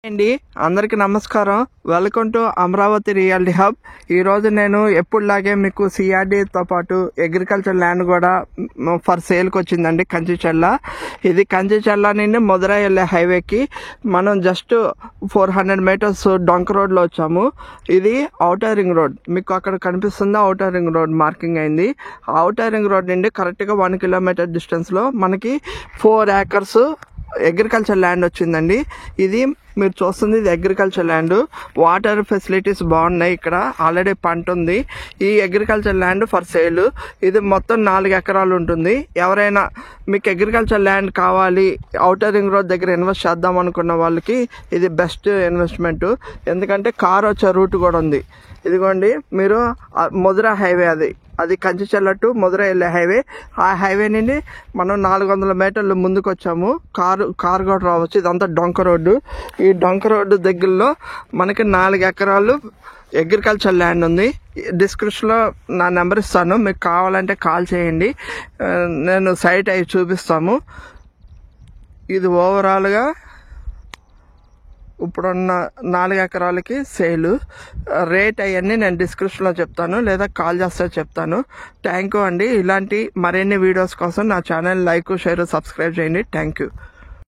అండి అందరికీ నమస్కారం. Welcome to Amaravati reality hub. ఈరోజు నేను ఎప్పుడులాగే మీకు సిఆర్డీతో పాటు అగ్రికల్చర్ ల్యాండ్ కూడా ఫర్ సేల్కి వచ్చిందండి. కంచిచెల్ల, ఇది కంచిచెల్ల నుండి మధురై వెళ్ళే హైవేకి మనం జస్ట్ 400 మీటర్స్ డొంక రోడ్లో వచ్చాము. ఇది ఔటర్ రింగ్ రోడ్, మీకు అక్కడ కనిపిస్తుంది. ఔటర్ రింగ్ రోడ్ మార్కింగ్ అయింది. ఔటర్ రింగ్ రోడ్ నుండి కరెక్ట్గా 1 కిలోమీటర్ డిస్టెన్స్లో మనకి 4 acres అగ్రికల్చర్ ల్యాండ్ వచ్చిందండి. ఇది మీరు చూస్తుంది, ఇది అగ్రికల్చర్ ల్యాండ్. వాటర్ ఫెసిలిటీస్ బాగున్నాయి. ఇక్కడ ఆల్రెడీ పంట ఉంది. ఈ అగ్రికల్చర్ ల్యాండ్ ఫర్ సేల్. ఇది మొత్తం 4 ఎకరాలు ఉంటుంది. ఎవరైనా మీకు అగ్రికల్చర్ ల్యాండ్ కావాలి, ఔటర్ రింగ్ రోడ్ దగ్గర ఇన్వెస్ట్ చేద్దాం అనుకున్న వాళ్ళకి ఇది బెస్ట్ ఇన్వెస్ట్మెంట్. ఎందుకంటే కార్ వచ్చే రూట్ కూడా ఉంది. ఇదిగోండి, మీరు మధురా హైవే, అది కంచిచెల్ల టు మధురై వెళ్ళే హైవే. ఆ హైవే నుండి మనం 400 మీటర్లు ముందుకు వచ్చాము. కారు కూడా రావచ్చు. ఇదంతా డొంక రోడ్డు. ఈ డొంక రోడ్డు దగ్గరలో మనకి 4 ఎకరాలు అగ్రికల్చర్ ల్యాండ్ ఉంది. డిస్క్రిప్షన్లో నా నెంబర్ ఇస్తాను, మీకు కావాలంటే కాల్ చేయండి. నేను సైట్ అవి చూపిస్తాము. ఇది ఓవరాల్గా ఇప్పుడున్న 4 ఎకరాలకి సేలు. రేట్ అవన్నీ నేను డిస్క్రిప్షన్లో చెప్తాను, లేదా కాల్ చేస్తే చెప్తాను. థ్యాంక్ యూ అండి. ఇలాంటి మరిన్ని వీడియోస్ కోసం నా ఛానల్ లైక్, షేర్, సబ్స్క్రైబ్ చేయండి. Thank you.